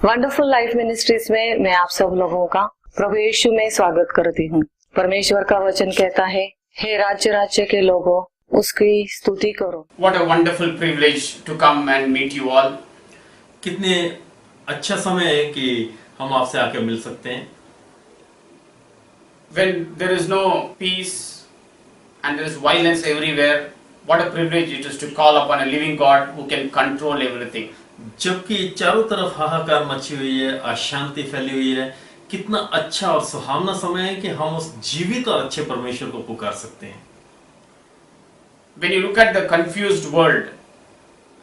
Wonderful life ministries में मैं आप सब लोगों का प्रभु यीशु में स्वागत करती हूँ। परमेश्वर का वचन कहता है, हे राज्य राज्य के लोगों उसकी स्तुति करो। What a wonderful privilege to come and meet you all. कितने अच्छा समय है कि हम आपसे आके मिल सकते हैं। When there is no peace and there is violence everywhere, what a privilege it is to call upon a living God who can control everything. जबकि चारों तरफ हाहाकार मची हुई है, अशांति फैली हुई है, कितना अच्छा और सुहावना समय है कि हम उस जीवित और अच्छे परमेश्वर को पुकार सकते हैं। When you look at the confused world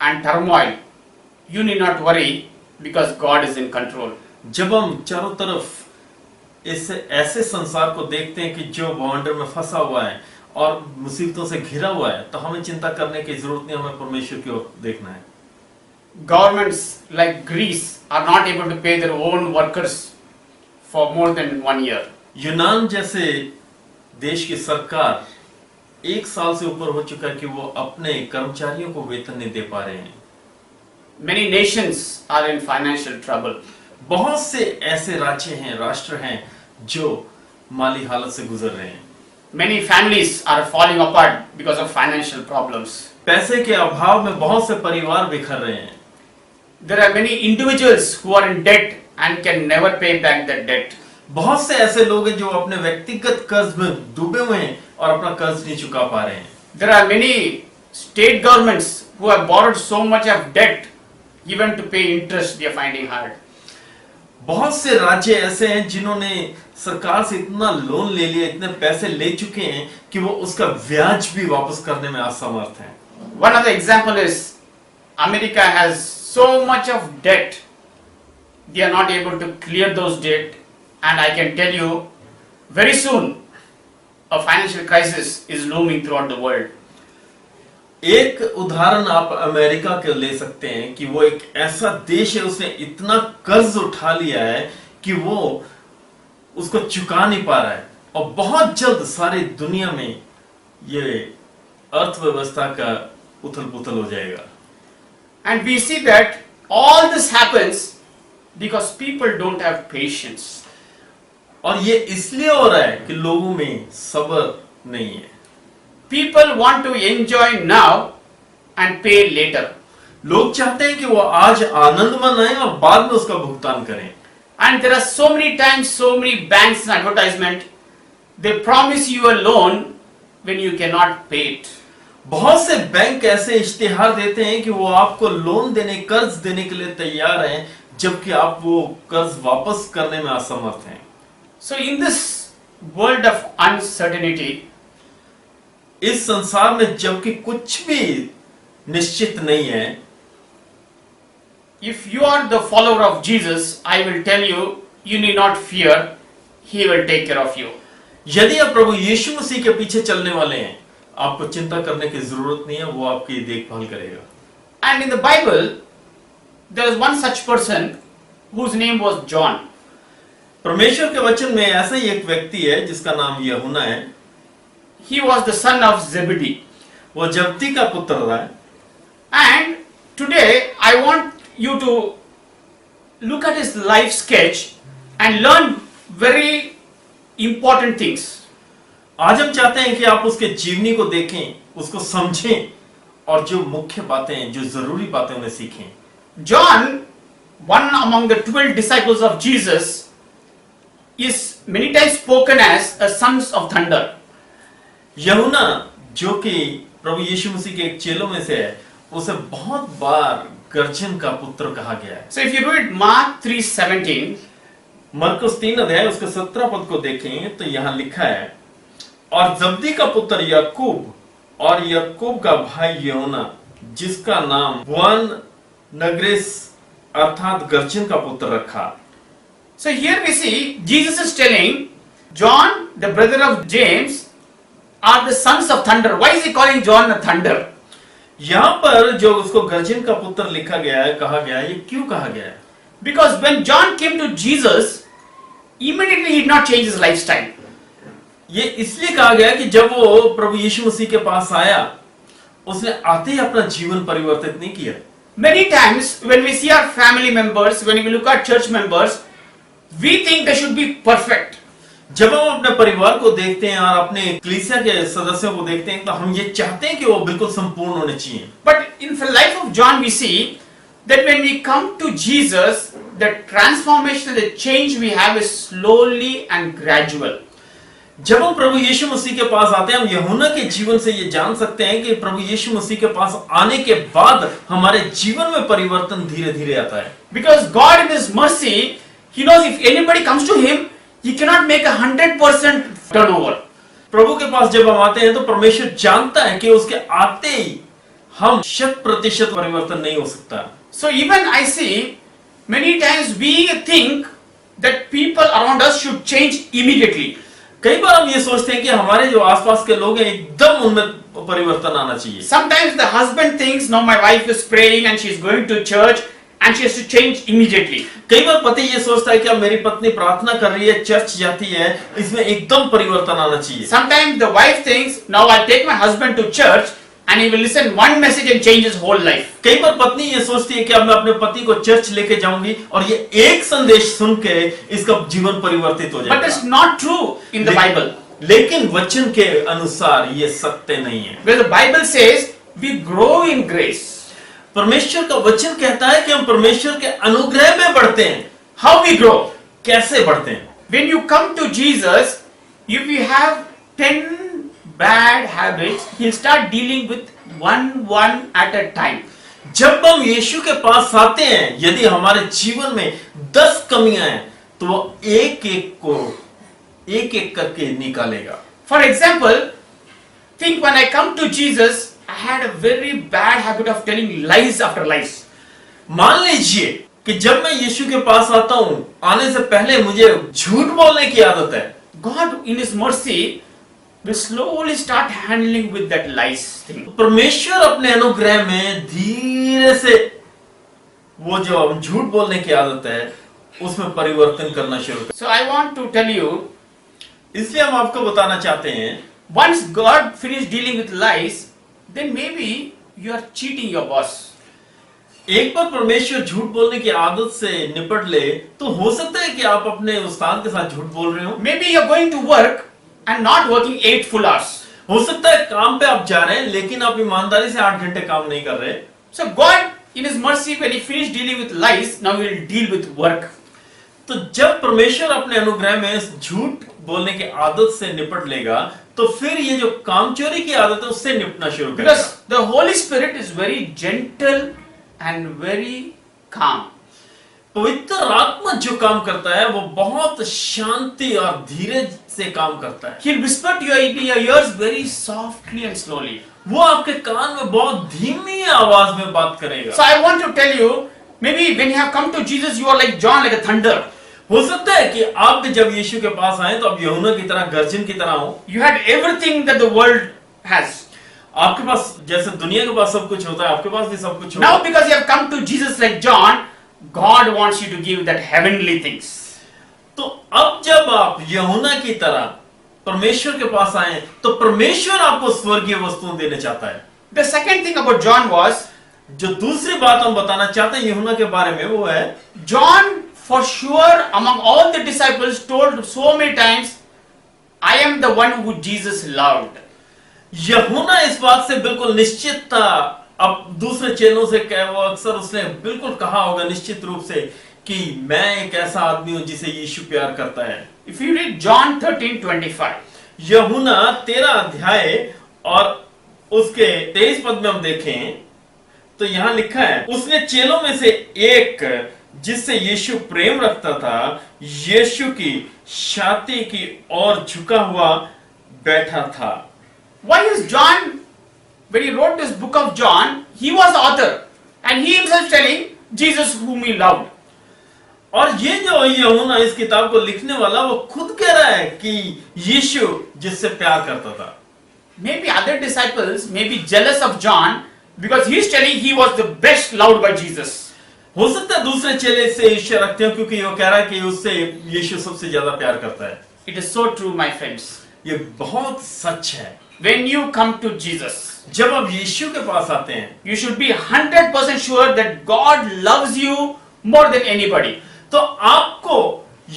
and turmoil, you need not worry because God is in control. जब हम चारों तरफ इस ऐसे संसार को देखते हैं कि जो बवंडर में फंसा हुआ है और मुसीबतों से घिरा हुआ है, तो हमें चिंता करने की जरूरत नहीं, हमें परमेश्वर की ओर देखना है। Governments like Greece are not able to pay their own workers for more than 1 year. यूनान जैसे देश की सरकार 1 साल से ऊपर हो चुका है कि वो अपने कर्मचारियों को वेतन नहीं दे पा रहे हैं। Many nations are in financial trouble. बहुत से ऐसे राज्य हैं, राष्ट्र हैं जो माली हालत से गुजर रहे हैं। Many families are falling apart because of financial problems. पैसे के अभाव में बहुत से परिवार बिखर रहे हैं। There are many individuals who are in debt and can never pay back that debt. बहुत से ऐसे लोग हैं जो अपने व्यक्तिगत कर्ज में डूबे हुए हैं और अपना कर्ज नहीं चुका पा रहे हैं। There are many state governments who have borrowed so much of debt, even to pay interest they are finding hard. बहुत से राज्य ऐसे हैं जिन्होंने सरकार से इतना लोन ले लिया, इतने पैसे ले चुके हैं कि वो उसका ब्याज भी वापस करने में असमर्थ हैं। One other example is America has so much of debt, they are not able to clear those debt, and I can tell you very soon a financial crisis is looming throughout the world. एक उदाहरण आप America के ले सकते हैं कि वो एक ऐसा देश है, उसने इतना कर्ज उठा लिया है कि वो उसको चुका नहीं पा रहा है और बहुत जल्द सारी दुनिया में ये अर्थव्यवस्था का उथल-पुथल हो जाएगा। And we see that all this happens because people don't have patience. और ये इसलिए हो रहा है कि लोगों में सब्र नहीं है। People want to enjoy now and pay later. लोग चाहते हैं कि वो आज आनंद मनाएं और बाद में उसका भुगतान करें। And there are so many times, so many banks in advertisement, they promise you a loan when you cannot pay it. बहुत से बैंक ऐसे इश्तिहार देते हैं कि वो आपको लोन देने, कर्ज देने के लिए तैयार हैं, जबकि आप वो कर्ज वापस करने में असमर्थ हैं। So in this world of uncertainty, इस संसार में जबकि कुछ भी निश्चित नहीं है, if you are the follower of Jesus, I will tell you, you need not fear, he will take care of you. यदि आप प्रभु यीशु मसीह के पीछे चलने वाले हैं, आपको चिंता करने की जरूरत नहीं है, वो आपकी देखभाल करेगा। And in the Bible, there is one such person whose name was John. परमेश्वर के वचन में ऐसा ही एक व्यक्ति है जिसका नाम यूहन्ना है। He was the son of Zebedee. वो जब्दी का पुत्र रहा है। And today I want you to look at his life sketch and learn very important things. आज हम चाहते हैं कि आप उसके जीवनी को देखें, उसको समझें और जो मुख्य बातें, जो जरूरी बातें उन्हें सीखें। John, one among the 12 disciples of Jesus, is many times spoken as a sons of thunder. यूहन्ना जो कि प्रभु यीशु मसीह के एक चेलों में से है, उसे बहुत बार गर्जन का पुत्र कहा गया है। So if you read Mark 3:17, मरकुस 3 अध्याय उसके 17 पद को देखें तो यहाँ लिखा है, और जब्दी का पुत्र याकूब और याकूब का भाई यूहन्ना जिसका नाम बोअनर्गेस अर्थात गर्जन का पुत्र रखा। So here we see Jesus is telling John, the brother of James, are the sons of thunder. Why is he calling John a thunder? यहाँ पर जो उसको गर्जन का पुत्र लिखा गया है, कहा गया है, ये क्यों कहा गया है? Because when John came to Jesus, immediately he did not change his lifestyle. ये इसलिए कहा गया कि जब वो प्रभु यीशु मसीह के पास आया, उसने आते ही अपना जीवन परिवर्तित नहीं किया। Many times when we see our family members, when we look at church members, we think they should be perfect. जब हम अपने परिवार को देखते हैं और अपने कलीसिया के सदस्यों को देखते हैं तो हम ये चाहते हैं कि वो बिल्कुल संपूर्ण होने चाहिए. But in the life of John we see that when we come to Jesus, the transformation, the change we have is slowly and gradual. जब हम प्रभु यीशु मसीह के पास आते हैं हम यूहन्ना के जीवन से ये जान सकते हैं कि प्रभु यीशु मसीह के पास आने के बाद हमारे जीवन में परिवर्तन धीरे धीरे आता है. Because God in His mercy, He knows if anybody comes to Him, He cannot make 100% turnover. प्रभु के पास जब हम आते हैं तो परमेश्वर जानता है कि उसके आते ही हम 100% परिवर्तन नहीं हो सकता. So even I see many times we think that people around us should change immediately. कई बार हम ये सोचते हैं कि हमारे जो आसपास के लोग हैं एकदम उनमें परिवर्तन आना चाहिए. Sometimes the husband thinks, no, my wife is praying and she is going to church and she has to change immediately. कई बार पति ये सोचता है कि अब मेरी पत्नी प्रार्थना कर रही है, चर्च जाती है, इसमें एकदम परिवर्तन आना चाहिए. Sometimes the wife thinks, now I'll take my husband to church and he will listen one message and change his whole life. कई बार पत्नी ये सोचती है कि अब मैं अपने पति को चर्च लेके जाऊंगी और ये एक संदेश सुन के इसका जीवन परिवर्तित हो जाएगा. But it's not true in the Bible. लेकिन वचन के अनुसार ये सत्य नहीं है. Where the Bible says we grow in grace. परमेश्वर का वचन कहता है कि हम परमेश्वर के अनुग्रह में बढ़ते हैं. How we grow? कैसे बढ़ते हैं? When you come to Jesus, if you have 10 bad habits, He'll start dealing with one at a time. जब हम यीशु के पास आते हैं, यदि हमारे जीवन में 10 कमियां हैं, तो वो एक एक करके निकालेगा. For example, think when I come to Jesus, I had a very bad habit of telling lies after lies. मान लीजिए कि जब मैं यीशु के पास आता हूं, आने से पहले मुझे झूठ बोलने की आदत है. God in His mercy will slowly start handling with that lies thing. परमेश्वर अपने अनुग्रह में धीरे से वो जो हम झूठ बोलने की आदत है उसमें परिवर्तन करना शुरू कर. So I want to tell you, इसलिए हम आपको बताना चाहते हैं, once God finishes dealing with lies, then maybe you are cheating your boss. एक बार परमेश्वर झूठ बोलने की आदत से निपट ले तो हो सकता है कि आप अपने उस्ताद के साथ झूठ बोल रहे हो. Maybe you are going to work and not working 8 full hours. हो सकता है काम पे आप जा रहे हैं लेकिन आप ईमानदारी से 8 घंटे काम नहीं कर रहे. So God in His mercy, when He finished dealing with lies, now He will deal with work. तो जब परमेश्वर अपने अनुग्रह में इस झूठ बोलने की आदत से निपट लेगा तो फिर ये जो काम चोरी की आदत है उससे निपटना शुरू करेगा. Because the Holy Spirit is very gentle and very calm. पवित्र आत्मा जो काम करता है वो बहुत शांति और धीरे से काम करता है. He'll whisper to your ears very softly and slowly. वो आपके कान में बहुत धीमी आवाज में बात करेगा. So I want to tell you, maybe when you have come to Jesus, you are like John, like a thunder. हो सकता है कि आप भी जब यीशु के पास आए तो आप यूहन्ना की तरह गर्जन की तरह हो. You had everything that the world has. आपके पास जैसे दुनिया के पास सब कुछ होता है आपके पास भी सब कुछ होगा. Now because you have come to Jesus like John, God wants you to give that heavenly things. तो अब जब आप यूहन्ना की तरह परमेश्वर के पास आए तो परमेश्वर आपको स्वर्गीय वस्तुएं देना चाहता है. The second thing about John was, जो दूसरी बात हम बताना चाहते हैं यूहन्ना के बारे में वो है, John for sure among all the disciples told so many times, I am the one who Jesus loved. यूहन्ना इस बात से बिल्कुल निश्चित था. अब दूसरे चेलों से वो अक्सर उसने बिल्कुल कहा होगा निश्चित रूप से कि मैं एक ऐसा आदमी हूं जिसे यीशु प्यार करता है. If you read John 13:25, यूहन्ना 13 अध्याय और उसके 23 पद में हम देखें तो यहां लिखा है, उसने चेलों में से एक जिससे यीशु प्रेम रखता था यीशु की छाती की ओर झुका हुआ बैठा था. why is John, when he wrote this book of John, he was the author and he himself telling Jesus whom he loved. और ये जो यूहन्ना इस किताब को लिखने वाला वो खुद कह रहा है कि यीशु जिससे प्यार करता था. Maybe other disciples may be jealous of John because he is telling he was the best loved by Jesus. हो सकता है दूसरे चेले इससे ईर्ष्या रखते हो क्योंकि वो कह रहा है कि उससे यीशु सबसे ज्यादा प्यार करता है. It is so true, my friends. ये बहुत सच है। When you come to Jesus, जब आप यीशु के पास आते हैं you should be 100% sure that God loves you more than anybody. तो आपको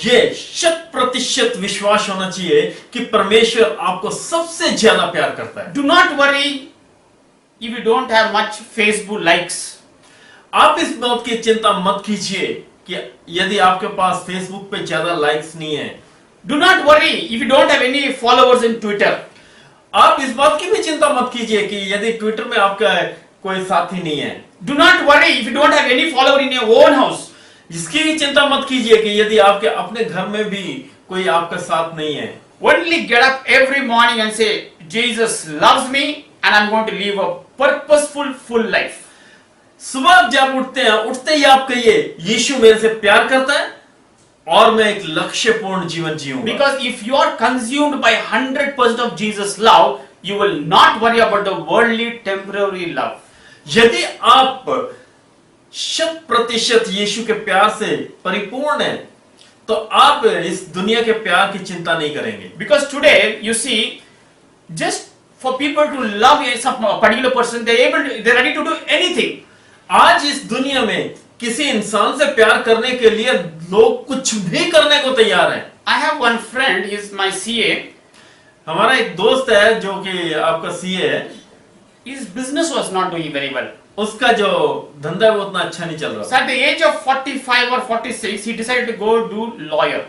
ये 100% विश्वास होना चाहिए कि परमेश्वर आपको सबसे ज्यादा प्यार करता है। Do not worry if you don't have much Facebook likes. आप इस बात की चिंता मत कीजिए कि यदि आपके पास फेसबुक पे ज्यादा लाइक्स नहीं है। Do not worry if you don't have any followers in Twitter. आप इस बात की भी चिंता मत कीजिए कि यदि ट्विटर में आपका कोई साथी नहीं है। Do not worry if you don't have any follower in your own house. इसकी भी चिंता मत कीजिए कि यदि आपके अपने घर में भी कोई आपका साथ नहीं है। Only get up every morning and say, Jesus loves me and I'm going to live a purposeful, full life. सुबह जब उठते हैं, उठते ही आप कहिए यीशु मेरे से प्यार करता है और मैं एक लक्ष्यपूर्ण जीवन जीऊंगा। Because if you are consumed by 100% of Jesus' love, you will not worry about the worldly, temporary love. यदि आप 100% यीशु के प्यार से परिपूर्ण हैं, तो आप इस दुनिया के प्यार की चिंता नहीं करेंगे। Because today, you see, just for people to love some particular person, they're ready to do anything. आज इस दुनिया में किसी इंसान से प्यार करने के लिए लोग कुछ भी करने को तैयार हैं। I have one friend, he's my CA. हमारा एक दोस्त है जो कि आपका सीए है। His business was not doing very well. उसका जो धंधा है वो उतना अच्छा नहीं चल रहा। So at the age of 45 or 46, he decided to go do lawyer.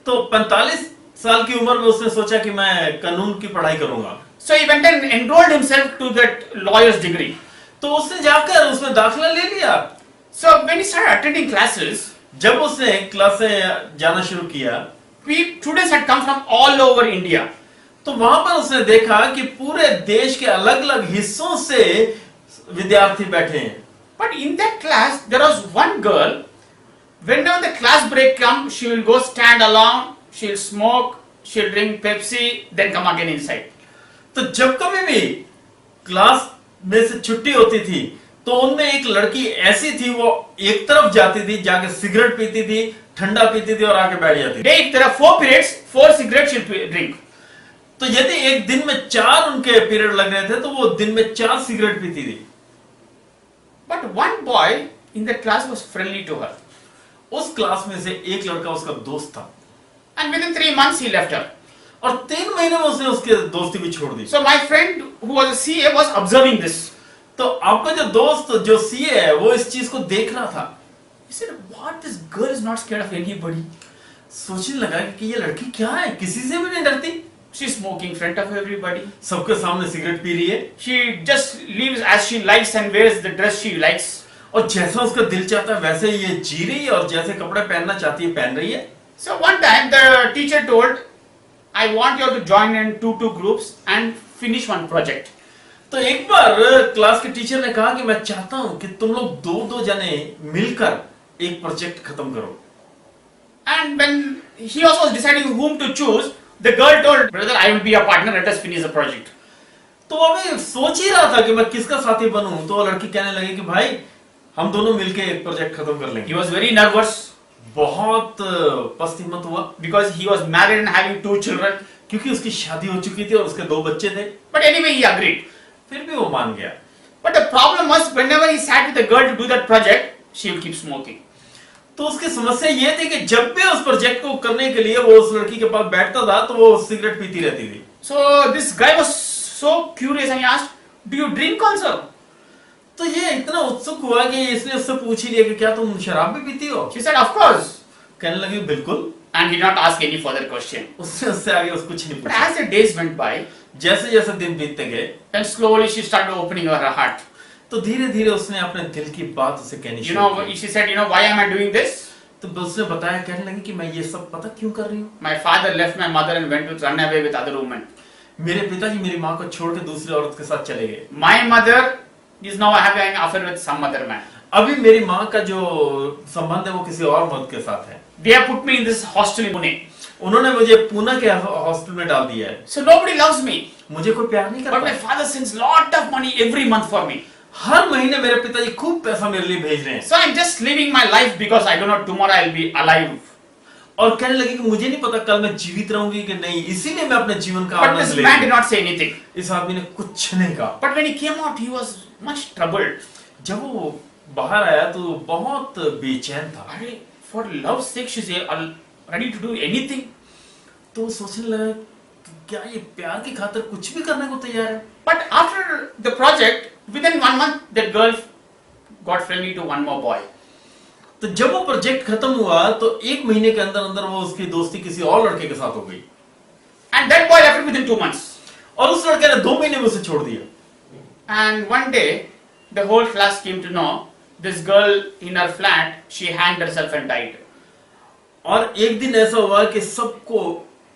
तो 45 साल की उम्र में उसने सोचा कि मैं कानून की पढ़ाई करूंगा। So he went and enrolled himself to that lawyer's degree. तो उसने जाकर उसमें दाखिला ले लिया। So when he started attending classes, जब उसने क्लासें जाना शुरू किया, students had come from all over India. तो वहां पर उसने देखा कि पूरे देश के अलग अलग हिस्सों से विद्यार्थी बैठे हैं। But in that class, there was one girl. Whenever the class break comes, she will go stand alone. She'll smoke. She'll drink Pepsi. Then come again inside. तो जब कभी भी क्लास में से छुट्टी होती थी, तो उनमें एक लड़की ऐसी थी, वो एक तरफ जाती थी, जाके सिगरेट पीती थी, ठंडा पीती थी और आके बैठ जाती थी। If there are 4 periods, 4 cigarettes she'll drink. तो यदि एक दिन में 4 उनके पीरियड लग रहे थे, तो वो दिन में 4 सिगरेट पीती थी। But one boy in that class was friendly to her. उस क्लास में से एक लड़का उसका दोस्त था And within 3 months, he left her. और 3 महीने में उसने उसके दोस्ती भी छोड़ दी। So my friend who was a CA was observing this. तो आपका जो दोस्त जो सीए है वो इस चीज को देख रहा था। He said, "What? This girl is not scared of anybody. सोचने लगा कि ये लड़की क्या है, किसी से भी नहीं डरती, She's smoking in front of everybody. सबके सामने सिगरेट पी रही है She just lives as she likes and wears the dress she likes." और जैसा उसका दिल चाहता है वैसे ये जी रही है और जैसे कपड़े पहनना चाहती है पहन रही है। So one time the teacher told, "I want you all to join in 2 groups and finish one project." तो एक बार क्लास के टीचर ने कहा कि मैं चाहता हूं कि तुम लोग 2-2 जने मिलकर एक प्रोजेक्ट खत्म करो। And when he also was deciding whom to choose, the girl told, "Brother, I will be your partner. Let us finish the project." तो अभी सोच ही रहा था कि मैं किसका साथी बनूं, तो वो लड़की कहने लगी कि भाई हम दोनों मिलके एक प्रोजेक्ट खत्म कर लेंगे। He was very nervous बहुत पस्त हिम्मत हुआ because he was married and having 2 children. क्योंकि उसकी शादी हो चुकी थी और उसके 2 बच्चे थे। But anyway, he agreed. फिर भी वो मान गया। But the problem was, whenever he sat with the girl to do that project, she would keep smoking. तो उसकी समस्या ये थी कि जब भी उस प्रोजेक्ट को करने के लिए वो उस लड़की के पास बैठता था तो वो सिगरेट पीती रहती थी। So this guy was so curious and he asked, "Do you drink also?" तो ये इतना उत्सुक हुआ कि इसने उससे पूछ ही लिया कि क्या तुम शराब भी पीती हो? She said, "Of course." कहने लगी बिल्कुल। And he did not ask any further question. उससे उससे आगे उसको कुछ नहीं But पूछा। as the days went by, जैसे जैसे दिन बीतते गए, then slowly she started opening her heart. तो धीरे धीरे उसने अपने दिल की बात उसे कहनी You शुरू know, की। she said, "You know why am I doing this? तो उसने बताया, कहने लगी कि मैं ये सब पता क्यों कर रही हूँ? My father left my mother and went to run away with other women. मेरे पिताजी मेरी माँ को छोड़ के दूसरी औरत के साथ चले गए। My mother is now having an affair with some other man. अभी मेरी माँ का जो संबंध है वो किसी और मर्द के साथ है। They have put me in this hostel in Pune. उन्होंने मुझे पुणे के हॉस्टल में डाल दिया है। So nobody loves me. मुझे कोई प्यार नहीं But my करता। father sends lot of money every month for me. हर महीने मेरे पिताजी खूब पैसा मेरे लिए भेज रहे हैं। So I'm just living my life because I don't know tomorrow I'll be alive." और कहने लगी कि मुझे नहीं पता कल मैं जीवित रहूंगी कि नहीं, इसीलिए मैं अपने जीवन का But आनंद this ले man रही did हूं। not say anything. इस आदमी ने कुछ नहीं कहा। But when he came out, he was much troubled. जब वो बाहर आया तो वो बहुत बेचैन था। Arey, for love's sake, she's ready to do anything. तो वो सोचने लगा कि क्या ये प्यार की खातिर कुछ भी करने को तैयार है। But after the project, within 1 month, that girl got friendly to one more boy. तो जब वो प्रोजेक्ट खत्म हुआ तो 1 महीने के अंदर अंदर वो उसकी दोस्ती किसी और लड़के के साथ हो गई। And that boy left within 2 months. और उस लड़के ने 2 महीने में उसे छोड़ दिया। And one day, the whole class came to know this girl in her flat, she hanged herself and died. और एक दिन ऐसा हुआ कि सबको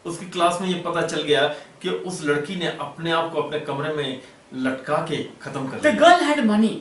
उसकी क्लास में ये पता चल गया कि उस लड़की ने अपने आप को अपने कमरे में लटका के खत्म कर The दिया। girl had money.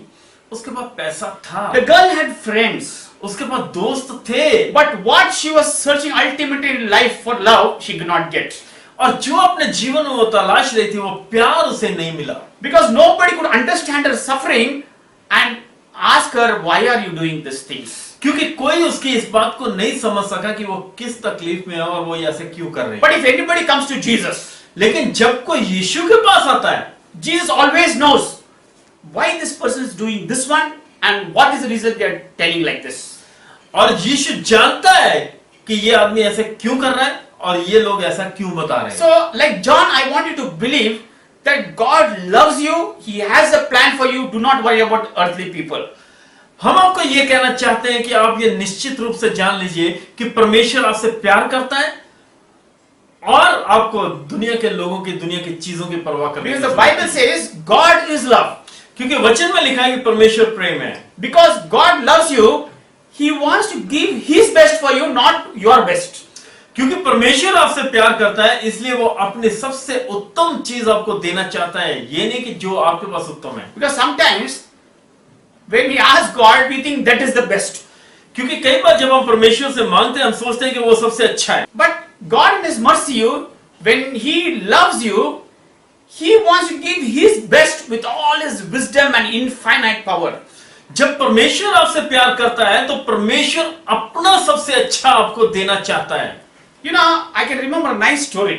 उसके पास पैसा था, The girl had friends. उसके पास दोस्त थे, But what she was searching ultimately in life for love, she could not get. और जो अपने जीवन में वो तलाश रही थी वो प्यार उसे नहीं मिला। Because nobody could understand her suffering and ask her, why are you doing these things? क्योंकि कोई उसकी इस बात को नहीं समझ सका कि वो किस तकलीफ में है और वो ऐसे क्यों कर रहे हैं। But if anybody comes to Jesus, लेकिन जब कोई यीशु के पास आता है, Jesus always knows why this person is doing this one and what is the reason they are telling like this. और यीशु जानता है कि ये आदमी ऐसे क्यों कर रहा है और ये लोग ऐसा क्यों बता रहे हैं। So, like John, I want you to believe that God loves you. He has a plan for you. Do not worry about earthly people. हम आपको ये कहना चाहते हैं कि आप ये निश्चित रूप से जान लीजिए कि परमेश्वर आपसे प्यार करता है और आपको दुनिया के लोगों की, दुनिया की चीजों की परवाह करने की Because the जरूरत Bible नहीं। says God is love. क्योंकि वचन में लिखा है कि परमेश्वर प्रेम है। Because God loves you, He wants to give His best for you, not your best. क्योंकि परमेश्वर आपसे प्यार करता है इसलिए वो अपने सबसे उत्तम चीज आपको देना चाहता है, ये नहीं कि जो आपके पास उत्तम है। Because sometimes when we ask God, we think that is the best. क्योंकि कई बार जब हम परमेश्वर से मांगते हैं हम सोचते हैं कि वो सबसे अच्छा है। But God in His mercy, when He loves you, He wants to give His best with all His wisdom and infinite power. जब परमेश्वर आपसे प्यार करता है तो परमेश्वर अपना सबसे अच्छा आपको देना चाहता है। You know, I can remember a nice story.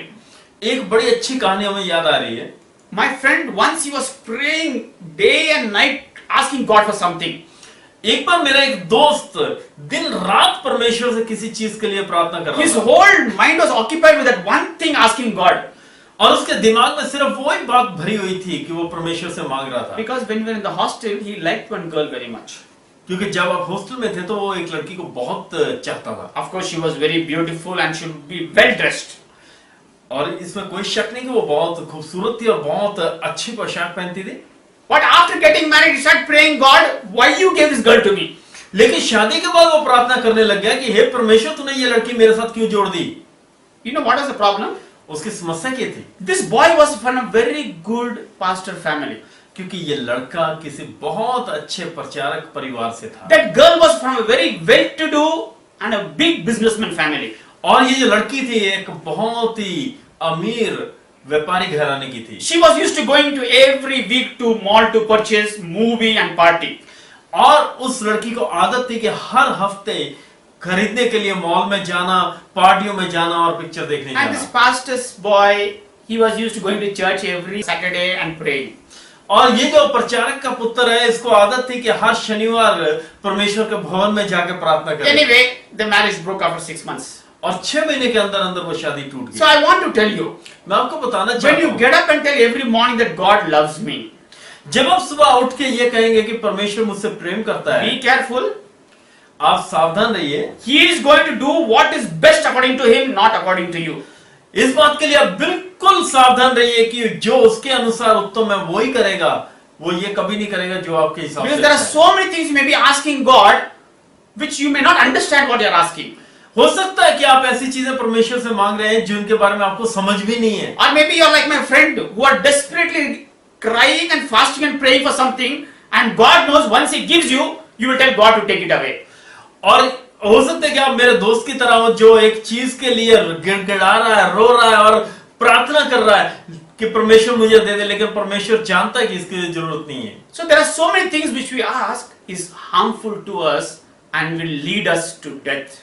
एक बड़ी अच्छी कहानी हमें याद आ रही है। My friend, once he was praying day and night, asking God for something. एक बार मेरा एक दोस्त दिन रात परमेश्वर से किसी चीज के लिए प्रार्थना कर His रहा था whole mind was occupied with that one thing, asking God. और उसके दिमाग में सिर्फ वो ही बात भरी हुई थी कि वो परमेश्वर से मांग रहा था। Because when we were in the hostel, he liked one girl very much. क्योंकि जब आप हॉस्टल में थे तो वो एक लड़की को बहुत चाहता था। Of course, she was very beautiful and she would be well dressed. और इसमें कोई शक नहीं कि वो बहुत खूबसूरत थी और बहुत अच्छी पोशाक पहनती थी। But after getting married, he started praying, God, why you gave this girl to me? लेकिन शादी के बाद वो प्रार्थना करने लग गया कि हे परमेश्वर तूने ये लड़की मेरे साथ क्यों जोड़ दी। You know what was the problem? उसकी समस्या क्या थी? This boy was from a very good pastor family. क्योंकि ये लड़का किसी बहुत अच्छे प्रचारक परिवार से था। That girl was from a very well-to-do and a big businessman family. और ये जो लड़की थी एक बहुत ही अमीर व्यापारी घराने की थी। She was used to going to every week to mall to purchase movie and party. और उस लड़की को आदत थी कि हर हफ्ते खरीदने के लिए मॉल में जाना, पार्टियों में जाना और पिक्चर देखने And this जाना। pastor's boy, he was used to going to church every Saturday and praying. और ये जो प्रचारक का पुत्र है इसको आदत थी कि हर शनिवार परमेश्वर के भवन में जाकर प्रार्थना करे। Anyway, the marriage broke after 6 months. और 6 महीने के अंदर अंदर वो शादी टूट So गई। I want to tell you, मैं आपको बताना when चाहता you हूँ, get up and tell every morning that God loves me, जब आप सुबह उठ के ये कहेंगे कि परमेश्वर मुझसे प्रेम करता है, be careful. आप सावधान रहिए। He is going to do what is best according to him, not according to you. इस बात के लिए आप बिल्कुल सावधान रहिए कि जो उसके अनुसार उत्तम है वो ही करेगा, वो ये कभी नहीं करेगा जो आपके हिसाब से Because there are अच्छा है। so many things you may be asking God, which you may not understand what you are asking. हो सकता है कि आप ऐसी चीजें परमेश्वर से मांग रहे हैं जिनके बारे में आपको समझ भी नहीं है। Or maybe you are like my friend who are desperately crying and fasting and praying for something, and God knows once He gives you, you will tell God to take it away. और हो सकता है कि आप मेरे दोस्त की तरह हो जो एक चीज के लिए गिड़गिड़ा रहा है, रो रहा है और प्रार्थना कर रहा है कि परमेश्वर मुझे दे दे, लेकिन परमेश्वर जानता है कि इसकी जरूरत नहीं है। So there are so many things which we ask is harmful to us and will lead us to death.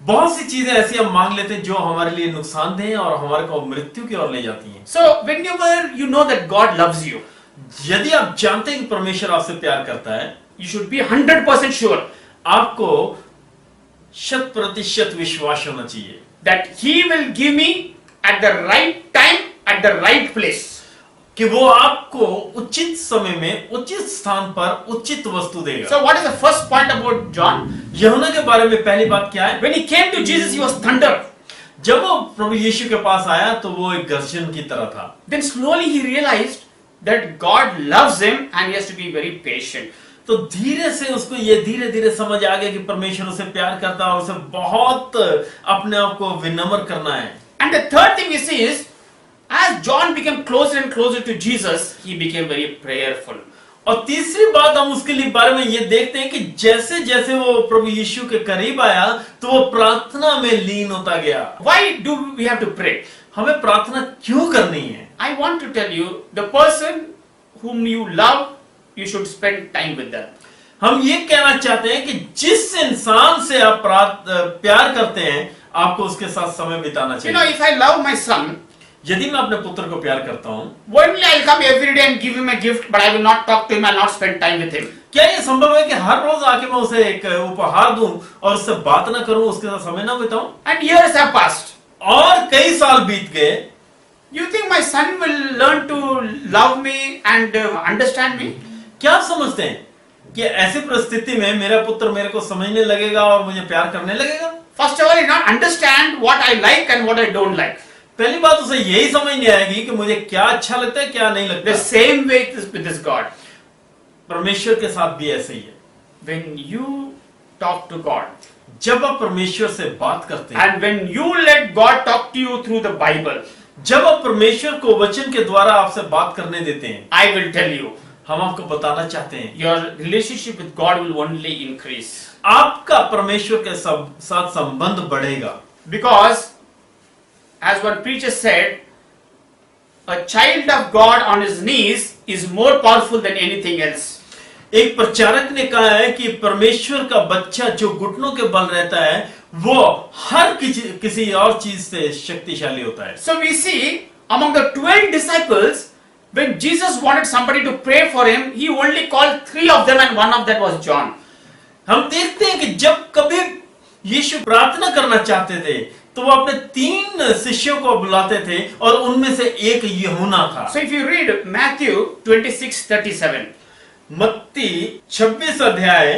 बहुत सी चीजें ऐसी हम मांग लेते हैं जो हमारे लिए नुकसानदेह हैं और हमारे को मृत्यु की ओर ले जाती हैं। So whenever you know that God loves you, यदि आप जानते हैं कि परमेश्वर आपसे प्यार करता है, you should be 100% sure आपको 100% विश्वास होना चाहिए that He will give me at the right time, at the right place. कि वो आपको उचित समय में उचित स्थान पर उचित वस्तु देगा। So what is the first point about John? यूहन्ना के बारे में पहली बात क्या है? When he came to Jesus, he was thunder. जब वो प्रभु यीशु के पास आया तो वो एक गर्जन की तरह था। Then slowly he realized that God loves him and he has to be very patient. तो धीरे से उसको ये धीरे धीरे समझ आ गया कि परमेश्वर उसे प्यार करता है और उसे बहुत अपने आप को विनम्र करना है। And the third thing we see is, as John became closer and closer to Jesus, he became very prayerful. और तीसरी बात हम उसके लिए बारे में ये देखते हैं कि जैसे जैसे वो प्रभु यीशु के करीब आया तो वो प्रार्थना में लीन होता गया। Why do we have to pray? हमें प्रार्थना क्यों करनी है? I want to tell you, the person whom you love, you should spend time with them. हम ये कहना चाहते हैं कि जिस इंसान से आप प्यार करते हैं आपको उसके साथ समय बिताना You know, चाहिए। if I love my son, यदि मैं अपने पुत्र को प्यार करता हूँ, only I'll come every day and give him a gift, but I will not talk to him, I'll not spend time with him. क्या ये संभव है कि हर रोज आके मैं उसे एक उपहार दूं और उससे बात ना करूं, उसके साथ समय ना बिताऊं? And years have passed. और कई साल बीत गए, You think my son will learn to love me and understand me? क्या आप समझते हैं कि ऐसी परिस्थिति में मेरा पुत्र मेरे को समझने लगेगा और मुझे प्यार करने लगेगा? First of all, he not understand what I like and what I don't like. पहली बात उसे यही समझ नहीं आएगी कि मुझे क्या अच्छा लगता है क्या नहीं लगता। The same way it is with this God. परमेश्वर के साथ भी ऐसे ही है। When you talk to God, जब आप परमेश्वर से बात करते हैं and when you let God talk to you through the Bible, जब आप परमेश्वर को वचन के द्वारा आपसे बात करने देते हैं, I will tell you, हम आपको बताना चाहते हैं your relationship with God will only increase. आपका परमेश्वर के साथ संबंध बढ़ेगा। Because, as one preacher said, a child of God on his knees is more powerful than anything else. एक प्रचारक ने कहा है कि परमेश्वर का बच्चा जो घुटनों के बल रहता है वो हर किसी और चीज से शक्तिशाली होता है। So we see among the 12 disciples, when Jesus wanted somebody to pray for him, he only called 3 of them and one of that was John. हम देखते हैं कि जब कभी यीशु प्रार्थना करना चाहते थे तो वो अपने 3 शिष्यों को बुलाते थे और उनमें से एक यूहन्ना था। So if you read Matthew 26:37, मत्ती 26 अध्याय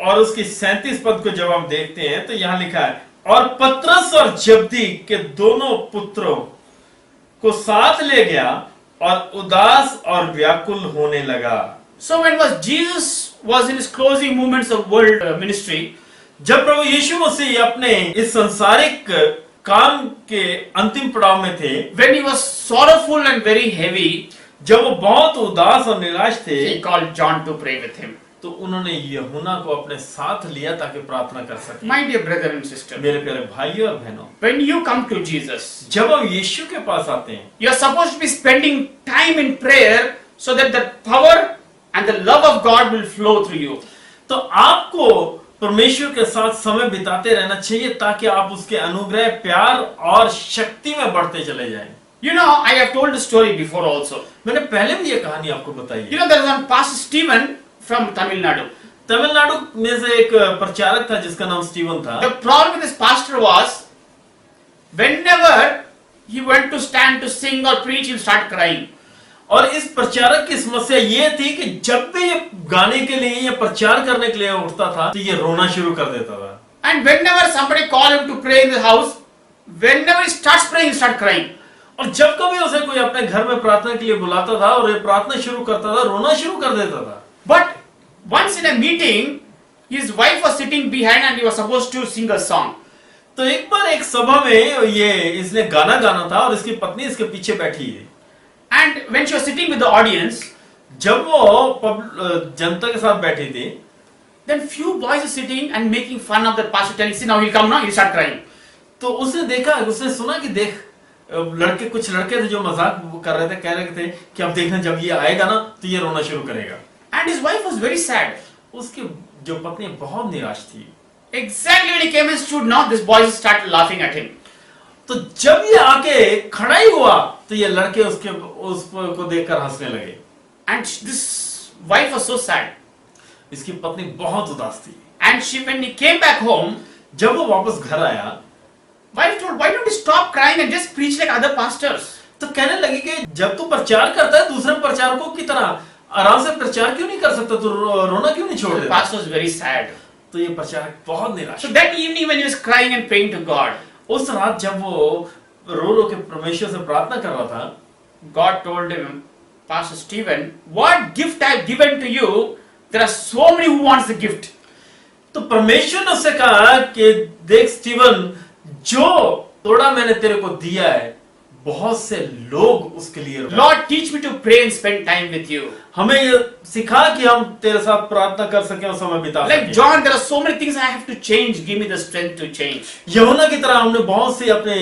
और उसकी 37 पद को जब हम देखते हैं तो यहाँ लिखा है, और पतरस और जब्दी के दोनों पुत्रों को साथ ले गया और उदास और व्याकुल होने लगा। so when Jesus was in his closing moments of world ministry, जब प्रभु यीशु मसीह अपने इस संसारिक काम के अंतिम पड़ाव में थे, when he was sorrowful and very heavy, जब वो बहुत उदास और निराश थे, he called John to pray with him. तो उन्होंने यूहन्ना को अपने साथ लिया ताकि प्रार्थना कर सके। My dear brother and sister, मेरे प्यारे भाइयों और बहनों, when you come to Jesus, जब हम यीशु के पास आते हैं, you are supposed to be spending time in prayer so that the power and the love of God will flow through you. तो आपको परमेश्वर के साथ समय बिताते रहना चाहिए ताकि आप उसके अनुग्रह, प्यार और शक्ति में बढ़ते चले जाएं। You know, I have told the story before also. मैंने पहले भी ये कहानी आपको बताई You है। know, there is one Pastor Stephen from Tamil Nadu. Tamil Nadu में से एक प्रचारक था जिसका नाम स्टीवन था। The problem with this pastor was, whenever he went to stand to sing or preach, he'll start crying. और इस प्रचारक की समस्या ये थी कि जब भी ये गाने के लिए या प्रचार करने के लिए उठता था तो ये रोना शुरू कर देता था। And whenever somebody called him to pray in the house, whenever he starts praying, he starts crying. और जब कभी उसे कोई अपने घर में प्रार्थना के लिए बुलाता था और ये प्रार्थना शुरू करता था, रोना शुरू कर देता था। But once in a meeting, his wife was sitting behind and he was supposed to sing a song. तो एक बार एक सभा में ये इसने गाना गाना था और इसकी पत्नी इसके पीछे बैठी है। And when she was sitting with the audience, जब वो जनता के साथ बैठी थी, then few boys are sitting and making fun of the pastor, telling, "See now he'll come now, he'll start crying." तो उसने देखा, उसने सुना कि देख कुछ लड़के थे जो मजाक कर रहे थे, कह रहे थे कि अब देखना जब ये आएगा ना तो ये रोना शुरू करेगा। And his wife was very sad. उसकी जो पत्नी बहुत निराश थी। Exactly when he came and stood, now this boy started laughing at him. तो जब ये आके खड़ा ही हुआ तो ये लड़के उसको देखकर हंसने लगे। And this wife was so sad. इसकी पत्नी बहुत उदास थी। And when he came back home, जब वो वापस घर आया, wife told, why don't you stop crying and just preach like other pastors? तो कहने लगी कि जब तू प्रचार करता है दूसरे प्रचारकों की तरह आराम से प्रचार क्यों नहीं कर सकता, तू रोना क्यों नहीं छोड़ The देता? pastor was very sad. तो ये प्रचारक बहुत निराश। So that evening when he was crying and praying to God, उस रात जब वो रो के परमेश्वर से प्रार्थना कर रहा था, God told him, Pastor Stephen, what gift I have given to you? There are so many who wants the gift. तो परमेश्वर ने उससे कहा कि देख स्टीवन, जो थोड़ा मैंने तेरे को दिया है बहुत से लोग उसके लिए। Lord, teach me to pray and spend time with you. हमें ये सिखा कि हम तेरे साथ प्रार्थना कर सकें और समय बिता Like सकें। John, there are so many things I have to change. Give me the strength to change. यूहन्ना की तरह हमने बहुत सी अपने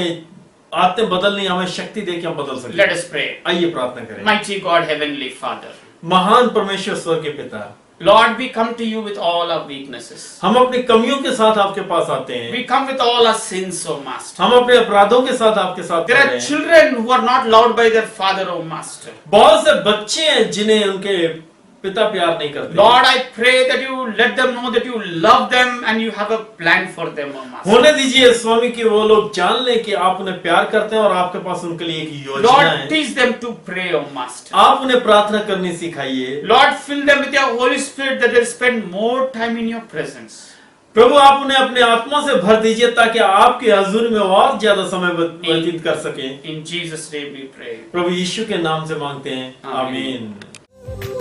आदतें बदलनी, हमें शक्ति दे के हम बदल सकें। Let us pray. आइए प्रार्थना करें। Mighty God, Heavenly Father, महान परमेश्वर स्वर्ग के पिता, Lord, we come to you with all our weaknesses. हम अपनी कमियों के साथ आपके पास आते हैं। We come with all our sins, O Master. हम अपने अपराधों के साथ आपके साथ There आ are रहे हैं। children who are not loved by their father, O Master. बहुत से बच्चे हैं जिन्हें उनके पिता प्यार नहीं करते। Lord, I pray that you let them know that you love them and you have a plan for them, O Master. होने दीजिए स्वामी कि वो लोग जान लें कि आप उन्हें प्यार करते हैं और आपके पास उनके लिए एक योजना Lord, है। teach them to pray, O Master. आप उन्हें प्रार्थना करनी सिखाइए। Lord, fill them with your Holy Spirit that they spend more time in your presence. प्रभु आप उन्हें अपने आत्मा से भर दीजिए ताकि आपके हजूर में और ज्यादा समय व्यतीत कर सकें। In Jesus' name we pray. प्रभु यीशु के नाम से मांगते हैं, आमीन। आमीन।